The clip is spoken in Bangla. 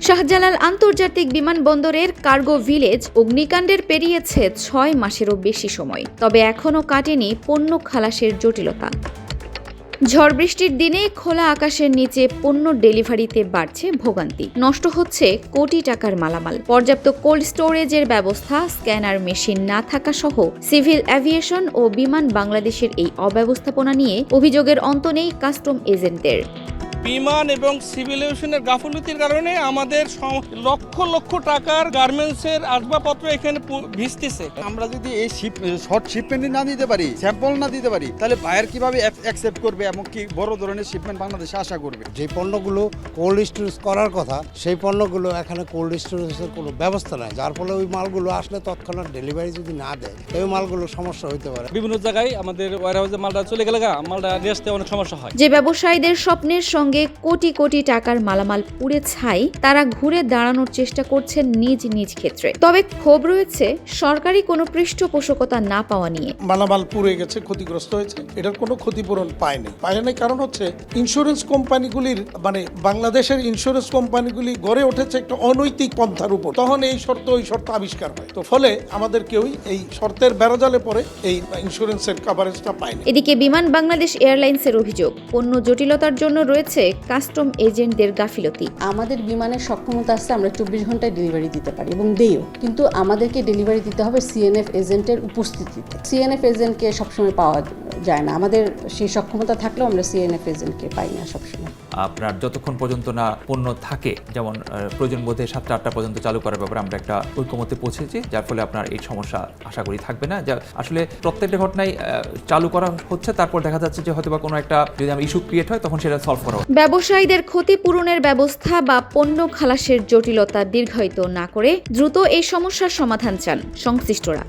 শাহজালাল আন্তর্জাতিক বিমানবন্দরের কার্গো ভিলেজ অগ্নিকাণ্ডের পেরিয়েছে ৬ মাসেরও বেশি সময়, তবে এখনও কাটেনি পণ্য খালাসের জটিলতা। ঝড় বৃষ্টির দিনে খোলা আকাশের নিচে পণ্য ডেলিভারিতে বাড়ছে ভোগান্তি, নষ্ট হচ্ছে কোটি টাকার মালামাল। পর্যাপ্ত কোল্ড স্টোরেজের ব্যবস্থা, স্ক্যানার মেশিন না থাকা সহ সিভিল এভিয়েশন ও বিমান বাংলাদেশের এই অব্যবস্থাপনা নিয়ে অভিযোগের অন্ত নেই কাস্টম এজেন্টদের। বিমান এবং সিভিল এভিয়েশনের গাফিলতির কারণে আমাদের লক্ষ লক্ষ টাকার গার্মেন্টসের আসবাবপত্র এখানে ভিজতেছে। আমরা যদি এই শর্ট শিপমেন্ট না দিতে পারি, স্যাম্পল না দিতে পারি, তাহলে বায়ার কিভাবে অ্যাকসেপ্ট করবে, এমনকি বড় ধরনের শিপমেন্ট বাংলাদেশে আশা করবে। যে পণ্যগুলো কোল্ড স্টোরেজ করার কথা, সেই পণ্যগুলো এখানে কোল্ড স্টোরেজের কোনো ব্যবস্থা নাই, যার ফলে ওই মালগুলো আসলে তৎক্ষণাৎ ডেলিভারি যদি না দেয়, এই মালগুলো সমস্যা হতে পারে। বিভিন্ন জায়গায় আমাদের ওয়ারহাউসে মালটা চলে গেলে মালটা নিয়ে আসতে অনেক সমস্যা হয়। যে ব্যবসায়ীদের স্বপ্নের সঙ্গে কোটি কোটি টাকার মালামাল পুড়ে ছাই, তারা ঘুরে দাঁড়ানোর চেষ্টা করছেন নিজ নিজ ক্ষেত্রে। তবে ক্ষোভ রয়েছে সরকারি কোনো পৃষ্ঠপোষকতা না পাওয়া নিয়ে। মালামাল পুড়ে গেছে, ক্ষতিগ্রস্ত হয়েছে, এটার কোনো ক্ষতিপূরণ পায়নি। কারণ হচ্ছে ইন্স্যুরেন্স কোম্পানিগুলির বাংলাদেশের ইন্স্যুরেন্স কোম্পানিগুলি গড়ে উঠেছে একটা অনৈতিক পন্থার উপর। তখন এই শর্ত ওই শর্ত আবিষ্কার হয়, তো ফলে আমাদের কেউই এই শর্তের বেড়াজালে পরে এই ইন্স্যুরেন্সের কভারেজটা পায়নি। এদিকে বিমান বাংলাদেশ এয়ারলাইন্সের অভিযোগ, পণ্য জটিলতার জন্য রয়েছে কাস্টম এজেন্টদের গাফিলতি। আমাদের বিমানের সক্ষমতা আছে, আমরা 24 ঘন্টায় ডেলিভারি দিতে পারি এবং দেইও, কিন্তু আমাদেরকে ডেলিভারি দিতে হবে সিএনএফ এজেন্টের উপস্থিতিতে। সিএনএফ এজেন্টকে সবসময় পাওয়া যায় না, আমাদের সেই সক্ষমতা থাকলেও আমরা সিএনএফ এজেন্টকে পাই না সবসময়। আপনার যতক্ষণ পর্যন্ত না পণ্য থাকে, যেমন প্রয়োজন বোধে 7টা 8টা পর্যন্ত চালু করার ব্যাপারে আমরা একটা ঐকমত্যে পৌঁছেছি, যার ফলে আপনার এই সমস্যা আশা করি থাকবে না। যা আসলে প্রত্যেকটা ঘটনায় চালু করা হচ্ছে, তারপর দেখা যাচ্ছে যে হয়তো বা কোনো একটা যদি আমার ইস্যু ক্রিয়েট হয়, তখন সেটা সলভ করা। ব্যবসায়ীদের ক্ষতিপূরণের ব্যবস্থা বা পণ্য খালাসের জটিলতা দীর্ঘায়িত না করে দ্রুত এই সমস্যার সমাধান চান সংশ্লিষ্টরা।